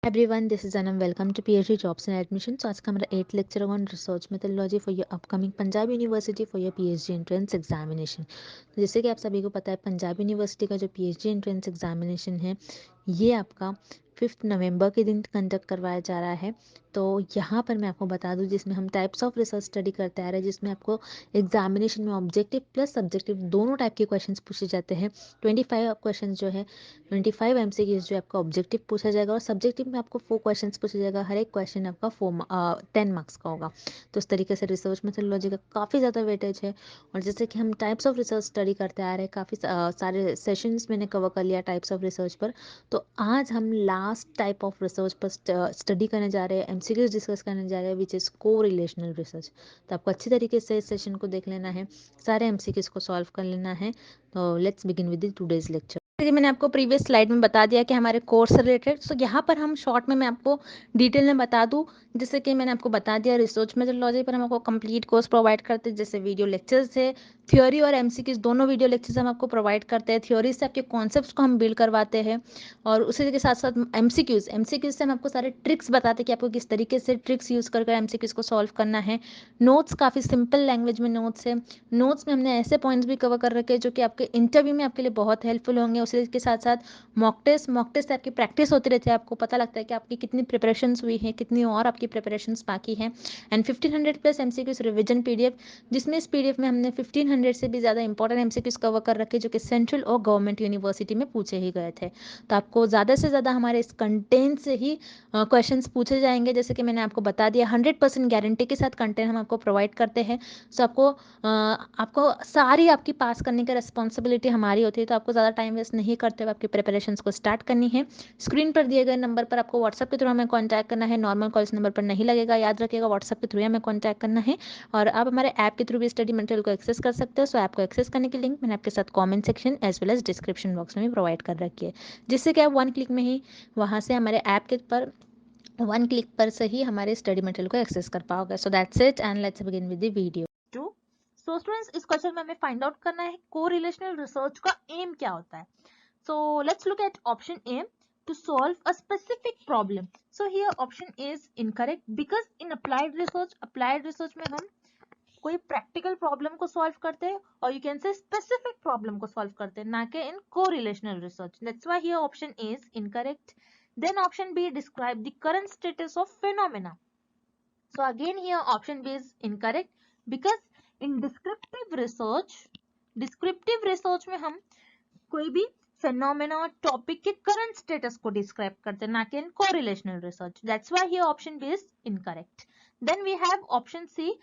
Everyone, this is Anam. Welcome to PhD Jobs and Admissions. So आज का हमारा 8th lecture on research methodology for your upcoming Punjab university for your PhD entrance examination. तो जैसे कि आप सभी को पता है, पंजाब यूनिवर्सिटी का जो पीएचडी एंट्रेंस एग्जामिनेशन है ये आपका 5 नवंबर के दिन कंडक्ट करवाया जा रहा है। तो यहाँ पर मैं आपको बता दूँ, जिसमें हम टाइप्स ऑफ रिसर्च स्टडी करते आ रहे हैं, जिसमें आपको एग्जामिनेशन में ऑब्जेक्टिव प्लस सब्जेक्टिव दोनों टाइप के क्वेश्चंस पूछे जाते हैं। 25 क्वेश्चन जो है 25 MCQs जो आपका ऑब्जेक्टिव पूछा जाएगा और सब्जेक्टिव में आपको 4 क्वेश्चंस पूछा जाएगा। हर एक क्वेश्चन आपका 10 मार्क्स का होगा। तो इस तरीके से रिसर्च मेथोडोलॉजी का काफ़ी ज़्यादा वेटेज है। और जैसे कि हम टाइप्स ऑफ रिसर्च स्टडी करते आ रहे हैं, काफ़ी सारे सेशंस मैंने कवर कर लिया टाइप्स ऑफ रिसर्च पर। तो आज हम लास्ट टाइप ऑफ रिसर्च पर स्टडी करने जा रहे हैं, MCQs डिस्कस करने जा रहे हैं, विच इज़ को रिलेशनल रिसर्च। तो आपको अच्छी तरीके से इस सेशन को देख लेना है, सारे MCQs को सॉल्व कर लेना है। तो let's begin with the today's lecture. जैसे कि मैंने आपको प्रीवियस स्लाइड में बता दिया कि हमारे कोर्स से रिलेटेड, सो यहाँ पर हम शॉर्ट में मैं आपको डिटेल में बता दूँ। जैसे कि मैंने आपको बता दिया, रिसर्च मेथोडोलॉजी पर हम आपको कंप्लीट कोर्स प्रोवाइड करते हैं, जैसे वीडियो लेक्चर्स है, थ्योरी और MCQs दोनों वीडियो लेक्चर्स हम आपको प्रोवाइड करते हैं। थ्योरी से आपके कॉन्सेप्ट्स को हम बिल्ड करवाते हैं और उसी के साथ साथ MCQs से हम आपको सारे ट्रिक्स बताते हैं कि आपको किस तरीके से ट्रिक्स यूज़ कर MCQs को सॉल्व करना है। नोट्स काफ़ी सिंपल लैंग्वेज में नोट्स है। नोट्स में हमने ऐसे पॉइंट्स भी कवर कर रखे हैं जो कि आपके इंटरव्यू में आपके लिए बहुत हेल्पफुल होंगे। उसी के साथ साथ मॉक टेस्ट से आपकी प्रैक्टिस होती रहती है, आपको पता लगता है कि आपकी कितनी प्रिपरेशंस हुई है, कितनी और आपकी प्रिपरेशंस बाकी हैं। And 1500 plus MCQs revision PDF, जिसमें इस PDF में हमने 1500 से भी ज़्यादा इंपॉर्टेंट MCQs कवर कर रखे जो कि सेंट्रल और गवर्नमेंट यूनिवर्सिटी में पूछे ही गए थे। तो आपको ज़्यादा से ज़्यादा हमारे इस कंटेंट से ही क्वेश्चंस पूछे जाएंगे। जैसे कि मैंने आपको बता दिया, 100% गारंटी के साथ कंटेंट हम आपको प्रोवाइड करते हैं। सो आपको सारी आपकी पास करने की रिस्पॉन्सिबिलिटी हमारी होती है। तो आपको ज़्यादा टाइम वेस्ट नहीं करते हुए आपकी प्रिपरेशंस को स्टार्ट करनी है। स्क्रीन पर दिए गए नंबर पर आपको व्हाट्सएप के थ्रू हमें कॉन्टैक्ट करना है। नॉर्मल कॉल इस नंबर पर नहीं लगेगा, याद रखिएगा, व्हाट्सएप के थ्रू हमें कॉन्टैक्ट करना है। और आप हमारे ऐप के थ्रू भी स्टडी मटेरियल को एक्सेस कर सकते हो। सो ऐप को एक्सेस करने की लिंक मैंने आपके साथ comment section as well as description box में भी प्रोवाइड कर रखी है, जिससे कि आप 1 क्लिक में ही वहाँ से हमारे ऐप के पर 1 क्लिक पर से ही हमारे स्टडी मटेरियल को एक्सेस कर पाओगे। So that's it and let's begin with the video. So students, इस क्वेश्चन में हमें फाइंड आउट करना है कोरिलेशनल रिसर्च का एम क्या होता है। So let's look at option A, to solve a specific problem. So here option A is incorrect because in applied research में हम कोई प्रैक्टिकल प्रॉब्लम को सॉल्व करते हैं और you can say specific problem को सॉल्व करते हैं, ना कि इन correlational research. That's why here option A is incorrect. Then option B describe the current status of phenomena. So again here option B is incorrect because in descriptive research में हम कोई भी phenomena और topic के current status को describe करते हैं, ना कि इन correlational research. That's why here option B is incorrect. Then we have option C,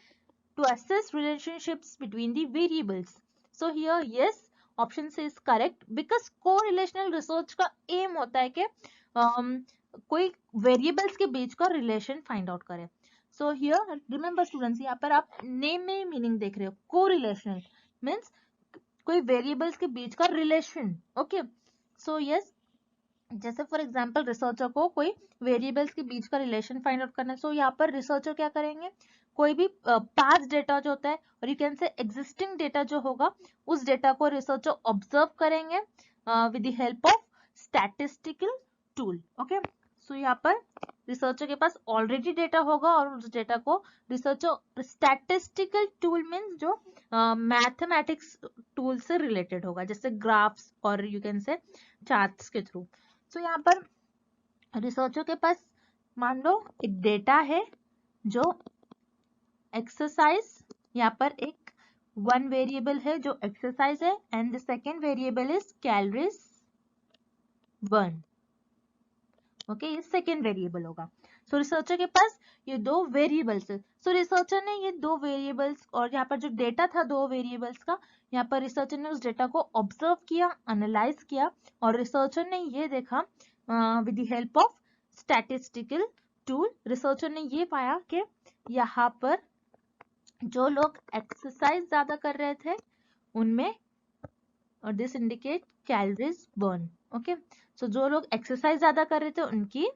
to assess relationships between the variables. So here yes, option C is correct because correlational research का aim होता है कि कोई variables के बीच का relation find out करे। So here remember students, यहाँ पर आप name में meaning देख रहे हो, correlational means कोई variables के बीच का relation। Okay, so yes, जैसे फॉर एग्जाम्पल रिसर्चर को कोई वेरिएबल्स के बीच का रिलेशन फाइंड आउट करना है। सो यहाँ पर रिसर्चर क्या करेंगे, कोई भी पास्ट डेटा जो होता है और you can say existing data जो होगा, उस डेटा को रिसर्चर ऑब्जर्व करेंगे with the help of statistical tool. Okay, so यहाँ पर रिसर्चर के पास ऑलरेडी डेटा होगा और उस डेटा को रिसर्चर स्टैटिस्टिकल टूल मीन्स जो मैथमेटिक्स टूल से रिलेटेड होगा, जैसे ग्राफ्स और यू कैन से चार्ट्स के थ्रू। सो यहाँ पर रिसर्चर के पास मान लो एक डेटा है जो एक्सरसाइज, यहाँ पर एक वन वेरिएबल है जो एक्सरसाइज है and the second variable is calories burn. Okay, ये सेकेंड वेरिएबल होगा। सो रिसर्चर के पास ये दो वेरिएबल्स है। सो रिसर्चर ने ये दो वेरिएबल्स और यहाँ पर जो डेटा था दो वेरिएबल्स का, यहाँ पर रिसर्चर ने उस डेटा को ऑब्जर्व किया, एनालाइज किया और रिसर्चर ने ये देखा with the help of statistical tool. Researcher ने ये पाया कि यहाँ पर जो लोग एक्सरसाइज ज्यादा कर रहे थे उनमें, और this indicate calories burn. Okay, so जो लोग एक्सरसाइज ज्यादा कर रहे थे उनकी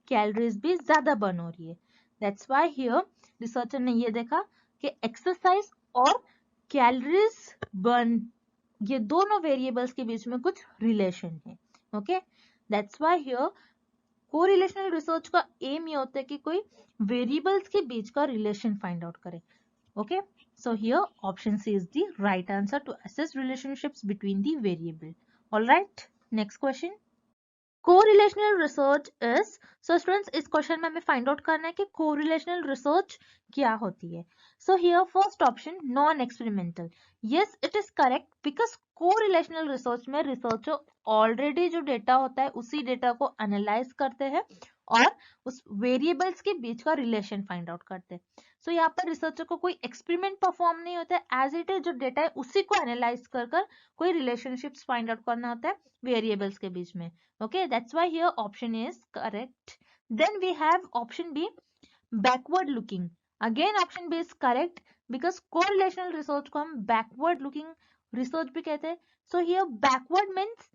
कैलोरीज भी ज्यादा बर्न हो रही है। दैट्स व्हाई हियर रिसर्चर ने ये देखा कि एक्सरसाइज और कैलोरीज बर्न, ये दोनों वेरिएबल्स के बीच में कुछ रिलेशन है। Okay, that's why here correlational research का एम ये होता है कि कोई वेरिएबल्स के बीच का रिलेशन फाइंड आउट करे. Okay, so here option C is the right answer to assess relationships between the variable. All right, next question. Correlational research is, so students इस क्वेश्चन में हमें फाइंड आउट करना है कि correlational research क्या होती है. So here first option non experimental. Yes it is correct because correlational research में रिसर्चर ऑलरेडी जो डेटा होता है उसी डेटा को एनालाइज करते हैं और उस वेरिएबल्स के बीच का रिलेशन फाइंड आउट करते हैं. सो यहाँ पर रिसर्चर को कोई एक्सपेरिमेंट परफॉर्म नहीं होता है, एज इट इज जो डेटा है उसी को एनालाइज कर कोई रिलेशनशिप्स फाइंड आउट करना होता है वेरिएबल्स के बीच में. Okay, that's why here option is correct. Then we have option B, backward looking. Again option B is correct because correlational research को हम backward looking research भी कहते हैं. So here backward means,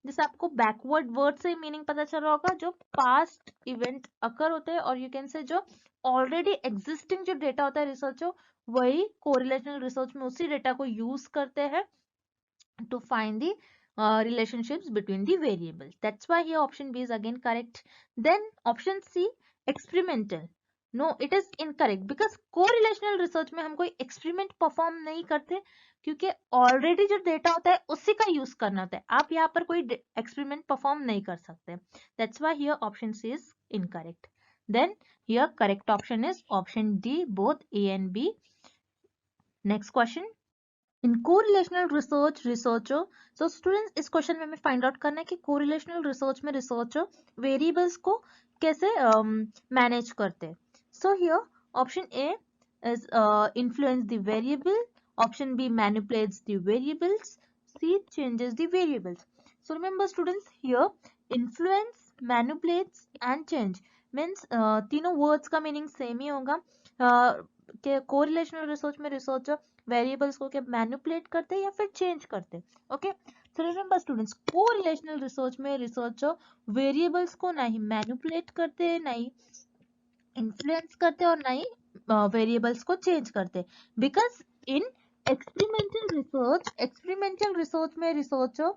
जैसे आपको backward word से meaning पता चल रहा होगा, जो past event occur होते हैं और you can say जो already existing जो डेटा होता है रिसर्च वही correlational research में उसी डेटा को यूज करते हैं to find the relationships between the variables. That's why here option B is again correct. Then option C, experimental. No, it is incorrect because correlational research में हम कोई experiment perform नहीं करते क्योंकि already जो data होता है उसी का use करना होता है. आप यहाँ पर कोई experiment perform नहीं कर सकते. That's why here option C is incorrect. Then here correct option is option D, both A and B. Next question. In correlational research researcher, so students इस क्वेश्चन में हमें फाइंड आउट करना है कि correlational research में researcher variables को कैसे manage करते हैं. So here option A is influence the variable, option B manipulates the variables, C changes the variables. So remember students here influence, manipulates and change means तीनों words का meaning same ही होगा. Correlational research में researcher variables को क्या manipulate करते हैं या फिर चेंज करते हैं. ओके, सो रिमेंबर स्टूडेंट्स कोरिलेशनल रिसर्च में रिसर्चर वेरिएबल्स को ना ही मैनिपुलेट करते हैं, ना ही इन्फ्लुएंस करते और ना ही वेरिएबल्स को चेंज करते. बिकॉज इन एक्सपेरिमेंटल रिसर्च में रिसर्चर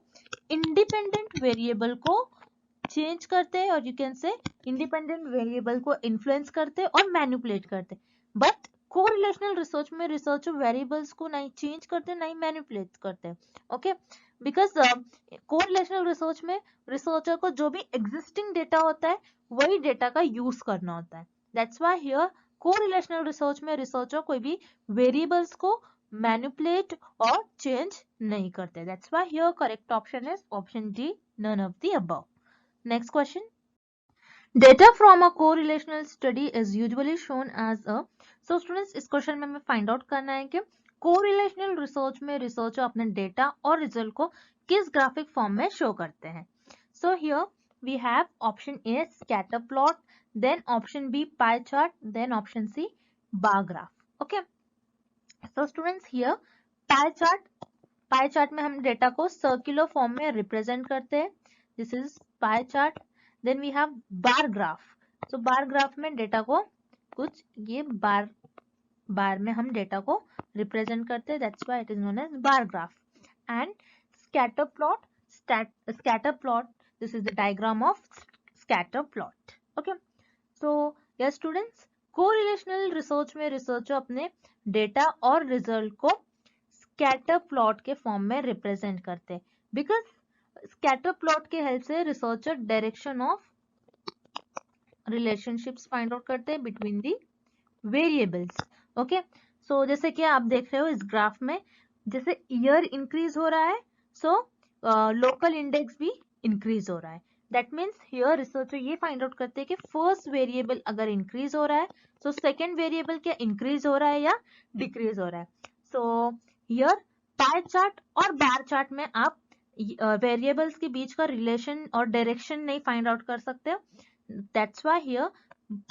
इंडिपेंडेंट वेरिएबल को चेंज करते हैं और यू कैन से इंडिपेंडेंट वेरिएबल को इन्फ्लुएंस करते और मैनिपुलेट करते. बट कोरिलेशनल रिसर्च में रिसर्चर वेरिएबल्स को नहीं चेंज करते नहीं मैनिपुलेट करते. ओके, बिकॉज कोरिलेशनल रिसर्च में रिसर्चर को जो भी एग्जिस्टिंग डेटा होता है वही डेटा का यूज करना होता है. That's why here correlational research में रिसर्चर कोई भी वेरिएबल्स को मैनिपुलेट और चेंज नहीं करते. That's why here correct option is option D, none of the above. Next question. Data from a correlational study is usually shown as a, so students इस question में हमें find out करना है कि correlational research में researcher अपने data और result को किस ग्राफिक फॉर्म में शो करते हैं. So here we have option A scatter plot, then option B pie chart, then option C bar graph. Okay, so students here pie chart में हम डेटा को सर्कुलर फॉर्म में represent करते हैं. This is pie chart. Then we have bar graph. So bar graph में data को कुछ ये बार में हम डेटा को रिप्रेजेंट करते हैं. That's why it is known as bar graph. And scatter plot, this is the diagram of scatter plot. Okay, so yes students correlational research में रिसर्चर अपने डेटा और रिजल्ट को स्कैटर प्लॉट के form में represent करते हैं. Because scatter plot के help से researcher direction of relationships find out करते हैं between the variables. Okay, so जैसे कि आप देख रहे हो इस ग्राफ में जैसे ईयर इंक्रीज हो रहा है सो लोकल इंडेक्स भी इंक्रीज हो रहा है. दैट मीन्स हियर रिसर्चर ये फाइंड आउट करते हैं कि फर्स्ट वेरिएबल अगर इंक्रीज हो रहा है तो सेकेंड वेरिएबल क्या इंक्रीज हो रहा है या डिक्रीज हो रहा है. सो हियर पाई चार्ट और बार चार्ट में आप वेरिएबल्स के बीच का रिलेशन और डायरेक्शन नहीं फाइंड आउट कर सकते. That's why here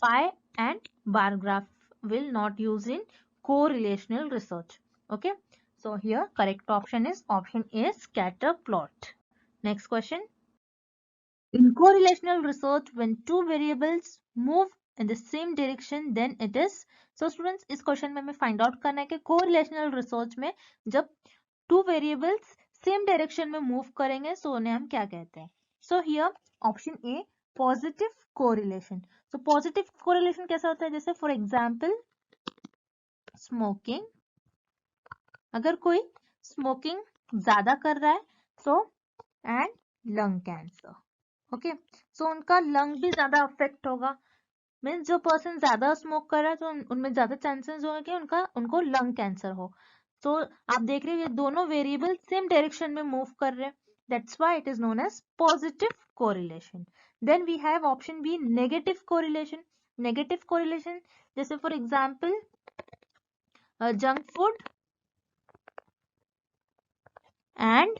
pi and bar graph will not use in correlational research. Okay, so here correct option is option A, scatter plot. Next question. In correlational research, when two variables move in the same direction, then it is, so students इस question में हमें find out करना है कि correlational research में जब two variables same direction में move करेंगे सो उन्हें हम क्या कहते हैं. So here option A positive correlation. तो पॉजिटिव कोरिलेशन कैसा होता है, जैसे फॉर एग्जाम्पल स्मोकिंग, अगर कोई स्मोकिंग ज्यादा कर रहा है so and lung cancer, okay, so उनका लंग भी ज्यादा अफेक्ट होगा। मीन्स जो पर्सन ज्यादा स्मोक कर रहा है तो उनमें ज्यादा चांसेस होगा कि उनको लंग कैंसर हो। तो आप देख रहे हो ये दोनों वेरिएबल सेम डायरेक्शन में मूव कर रहे हैं, that's why it is known as positive correlation. Then we have option B negative correlation. Negative correlation जैसे for example junk food and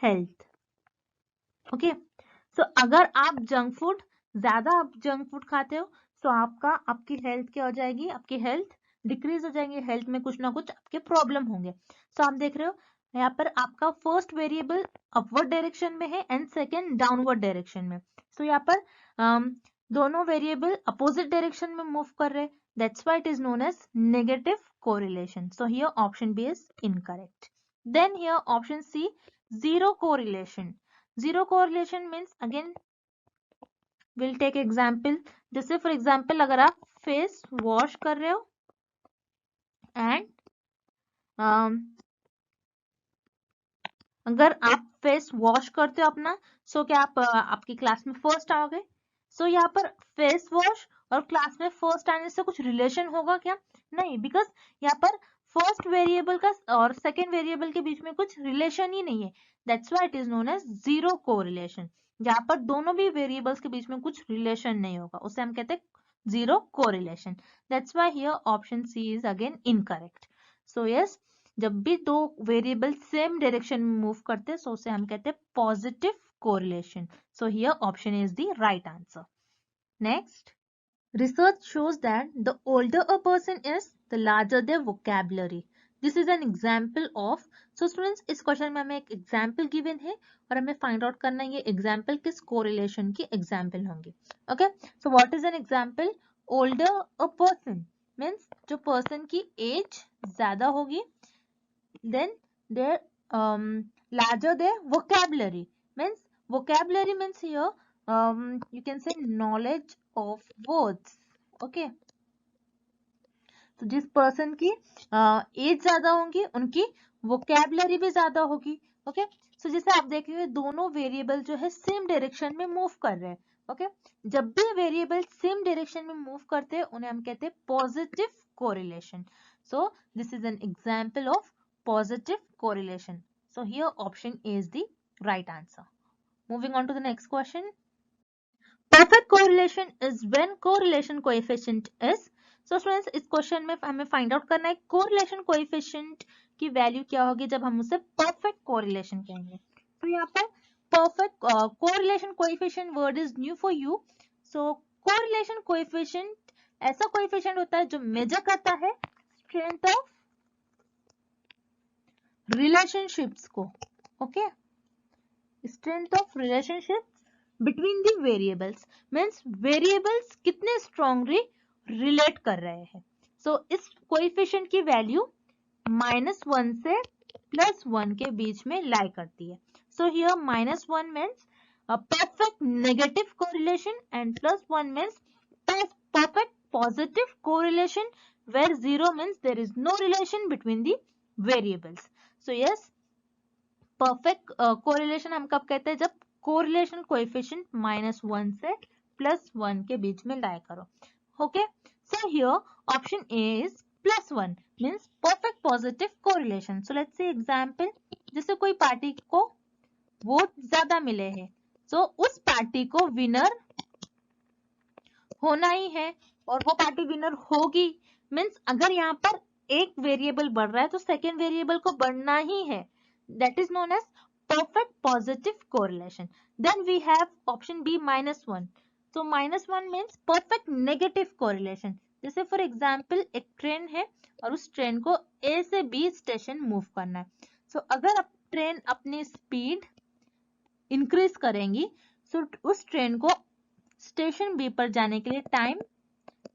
health, okay, so अगर आप ज्यादा आप जंक फूड खाते हो तो आपकी हेल्थ क्या हो जाएगी, आपकी हेल्थ डिक्रीज हो जाएंगे, हेल्थ में कुछ ना कुछ आपके प्रॉब्लम होंगे। सो आप देख रहे हो यहाँ पर आपका फर्स्ट वेरिएबल अपवर्ड डायरेक्शन में है एंड सेकेंड डाउनवर्ड डायरेक्शन में। सो यहाँ पर दोनों वेरिएबल अपोजिट डायरेक्शन में मूव कर रहे हैं, that's why it is known as negative correlation. So here option B is incorrect. Then here option C zero correlation. Zero correlation means again we'll take example, जैसे for example अगर आप face wash कर रहे हो and अगर आप face wash करते हो अपना, सो क्या आप आपकी क्लास में फर्स्ट आओगे? सो यहाँ पर फेस वॉश और क्लास में फर्स्ट आने से कुछ रिलेशन होगा क्या? नहीं, बिकॉज यहाँ पर फर्स्ट वेरिएबल का और सेकेंड वेरिएबल के बीच में कुछ रिलेशन ही नहीं है, that's why it is known as zero correlation. जहाँ पर दोनों भी वेरिएबल्स के बीच में कुछ रिलेशन नहीं होगा उसे हम कहते हैं zero correlation, that's why here option C is again incorrect. So yes, जब भी दो वेरिएबल सेम डायरेक्शन में मूव करते हैं सो उसे हम कहते हैं positive correlation. So here option is the right answer. Next, research shows that the older a person is, the larger their vocabulary. This is an example of, so students इस question में हमें एक example given है और हमें find out करना है ये एग्जाम्पल किस कोरिलेशन की एग्जाम्पल होंगे। Okay, so what is an example? Older a person means जो पर्सन की एज ज्यादा होगी, then their larger their vocabulary means, vocabulary means here you can say knowledge of words, okay, तो जिस person की as ज्यादा होंगी उनकी वोकैबुलरी भी ज्यादा होगी, ओके। सो जैसे आप देख रहे हो दोनों वेरिएबल जो है सेम डायरेक्शन में मूव कर रहे हैं, ओके। जब भी वेरिएबल सेम डायरेक्शन में मूव करते हैं उन्हें हम कहते हैं positive correlation. So this is an example of positive correlation. So here option A is the right answer. Moving on to the next question. Perfect correlation is when correlation coefficient is. So students इस question में हमें find out करना है correlation coefficient की value क्या होगी जब हम उसे perfect correlation कहेंगे। तो यहाँ पर perfect correlation coefficient word is new for you. So correlation coefficient ऐसा coefficient होता है जो मेजर करता है strength of रिलेशनशिप्स को, okay, strength of relationships between the variables means variables कितने स्ट्रांगली रिलेट कर रहे हैं। सो इस कोएफिशिएंट की वैल्यू -1 से +1 के बीच में लाई करती है। So here -1 means a perfect negative correlation and +1 means perfect positive correlation, where 0 means there is no relation between the variables. So yes, perfect correlation हम कब कहते हैं? जब correlation coefficient -1 से +1 के बीच में lie करो, okay? So here option A is +1 means perfect positive correlation. So let's say example, जैसे कोई पार्टी को वोट ज्यादा मिले हैं, so उस पार्टी को विनर होना ही है और वो पार्टी विनर होगी, मीन्स अगर यहाँ पर एक वेरिएबल बढ़ रहा है तो सेकेंड वेरिएबल को बढ़ना ही है, that is known as perfect positive correlation. Then we have option B -1, तो -1 मीन्स परफेक्ट नेगेटिव कोरिलेशन। जैसे फॉर एग्जाम्पल एक ट्रेन है और उस ट्रेन को ए से बी स्टेशन मूव करना है, सो अगर ट्रेन अपनी स्पीड इंक्रीज करेंगी सो उस ट्रेन को स्टेशन बी पर जाने के लिए टाइम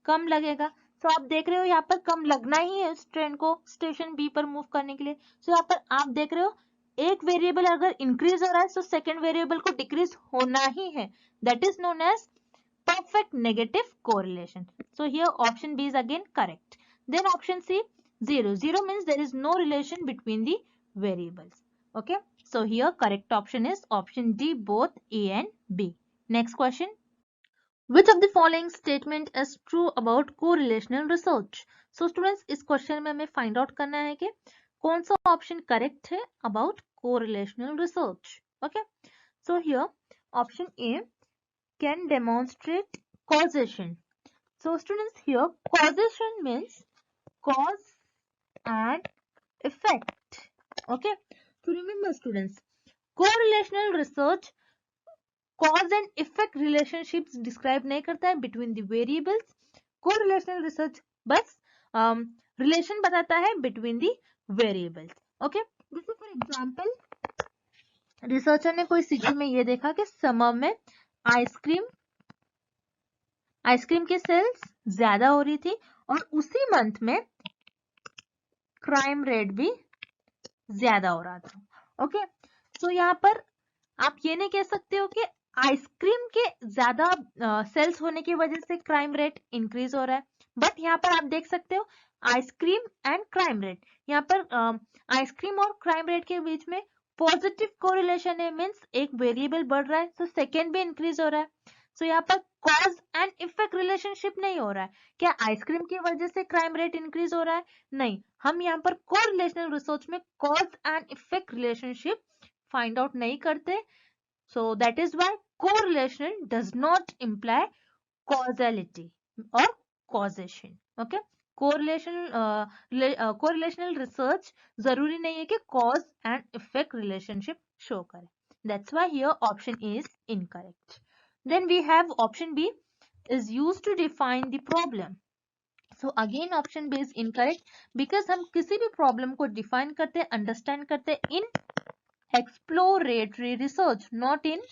कम लगेगा। सो आप देख रहे हो यहाँ पर कम लगना ही है उस ट्रेन को स्टेशन बी पर मूव करने के लिए। सो यहाँ पर आप देख रहे हो एक वेरिएबल अगर इंक्रीज हो रहा है तो सेकेंड वेरिएबल को डिक्रीज होना ही है. That is known as perfect negative correlation. So here option B is again correct. Then option C, 0. 0 means there is no relation between the variables. Okay. So here correct option is option D, both A and B. Next question. Which of the following statement is true about correlational research? So students, इस question में हमें find out करना है कि कौन सा option correct है about correlational research. Okay. So here option A can demonstrate causation. So students, here causation means cause and effect. Okay. So remember students, correlational research cause and effect relationships describe नहीं करता है between the variables. Correlational research बस relation बताता है between the variables. Okay. जैसे for example, researcher ने कोई city में ये देखा कि समर में आइसक्रीम की सेल्स ज्यादा हो रही थी और उसी मंथ में क्राइम रेट भी ज्यादा हो रहा था. ओके. सो यहाँ पर आप ये नहीं कह सकते हो कि आइसक्रीम के ज्यादा सेल्स होने की वजह से क्राइम रेट इंक्रीज हो रहा है. बट यहाँ पर आप देख सकते हो आइसक्रीम एंड क्राइम रेट, यहाँ पर आइसक्रीम और क्राइम रेट के बीच में पॉजिटिव कोरिलेशन है. मीन्स एक वेरिएबल बढ़ रहा है तो सेकेंड भी इंक्रीज हो रहा है. सो यहाँ पर कॉज एंड इफेक्ट रिलेशनशिप नहीं हो रहा है. क्या आइसक्रीम की वजह से क्राइम रेट इंक्रीज हो रहा है? नहीं. हम यहाँ पर कोरिलेशनल रिसर्च में cause and effect relationship find out नहीं करते. So that is why correlation does not imply causality और कॉजेशन. ओके. कोरिलेशनल रिसर्च जरूरी नहीं है कि cause and effect relationship show करे. That's why here option is incorrect. Then we have option B is used to define the problem. So again option B is incorrect because हम किसी भी problem को define करते, understand करते in exploratory research, not in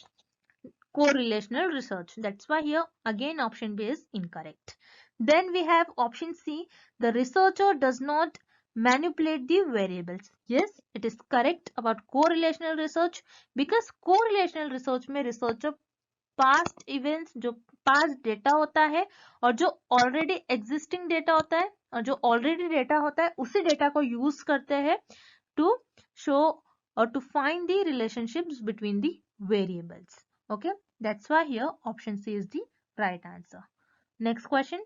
correlational research. That's why here again option B is incorrect. Then we have option C. The researcher does not manipulate the variables. Yes, it is correct about correlational research because correlational research में researcher past events, जो past data होता है और जो already existing data होता है और जो ऑलरेडी डेटा होता है उसी डेटा को यूज करते हैं टू शो और to find the relationships between the variables. Okay. That's why here option C is the right answer. Next question.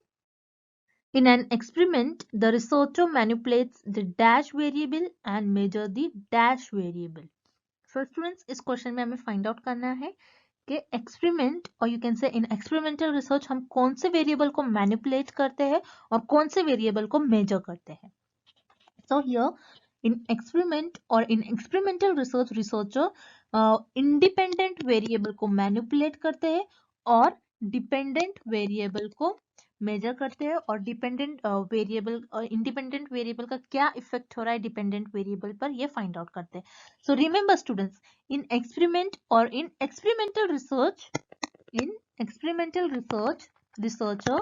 In an experiment, the researcher manipulates the dash variable and measure the dash variable. So students, इस question में हमें find out करना है कि experiment और you can से इन experimental research हम कौन से वेरिएबल को मैनिपुलेट करते हैं और कौन से वेरिएबल को मेजर करते हैं. सो हियर इन एक्सपेरिमेंट और in experimental research researcher independent variable को मैनिपुलेट करते हैं और डिपेंडेंट वेरिएबल को मेजर करते हैं और डिपेंडेंट वेरिएबल और इंडिपेंडेंट वेरिएबल का क्या इफेक्ट हो रहा है डिपेंडेंट वेरिएबल पर, ये फाइंड आउट करते हैं. सो रिमेंबर स्टूडेंट्स, इन एक्सपेरिमेंट और in experimental research researcher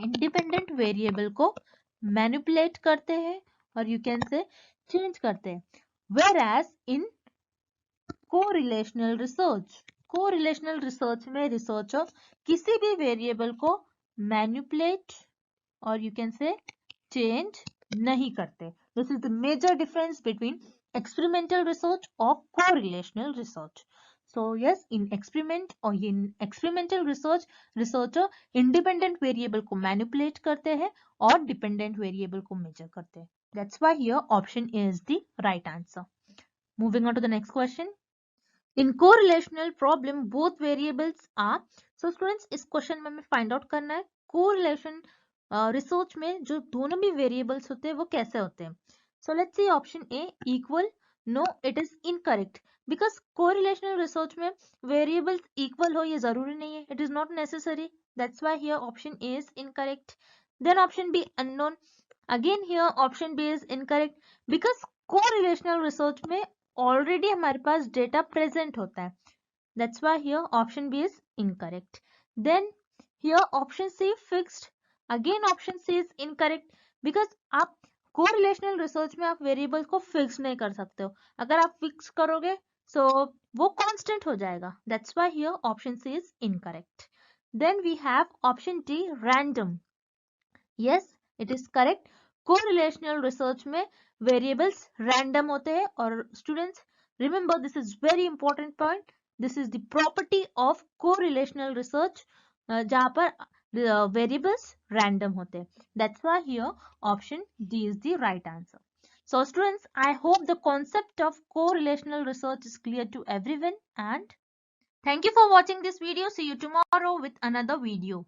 independent variable को मैनिपुलेट करते हैं और यू कैन से चेंज करते हैं. वेयरएज इन कोरिलेशनल रिसर्च में रिसर्चर किसी भी वेरिएबल को मैनिपुलेट और यू कैन से चेंज नहीं करते. This is the major difference between experimental research और correlational research. So yes, in experiment और in experimental research researcher independent variable को मैनिपुलेट करते हैं और डिपेंडेंट वेरिएबल को मेजर करते हैं. That's why here option is the right answer. Moving on to the next question. In correlational problem, both variables are. So students, इस question में हमें फाइंड आउट करना है कोरिलेशन रिसर्च में जो दोनों भी वेरिएबल्स होते हैं वो कैसे होते हैं. So let's see option A equal. No, it is incorrect because correlational research में वेरिएबल्स इक्वल हो ये जरूरी नहीं है. It is not necessary. That's why here option A is incorrect. Then option B unknown. Again here option B is incorrect because correlational research में already हमारे पास data present होता है. That's why here option B is incorrect. Then here option C fixed. Again option C is incorrect because आप correlational research में आप variable को fix नहीं कर सकते हो, अगर आप फिक्स करोगे सो वो कांस्टेंट हो जाएगा. That's why here option C is incorrect. Then we have option D random. Yes, it is correct. Correlational research में वेरिएबल्स रैंडम होते हैं. और students remember, this is very important point. This is the property of correlational research, जहां पर variables random होते हैं. That's why here option D is the right answer. So students, I hope the concept of correlational research is clear to everyone, and thank you for watching this video. See you tomorrow with another video.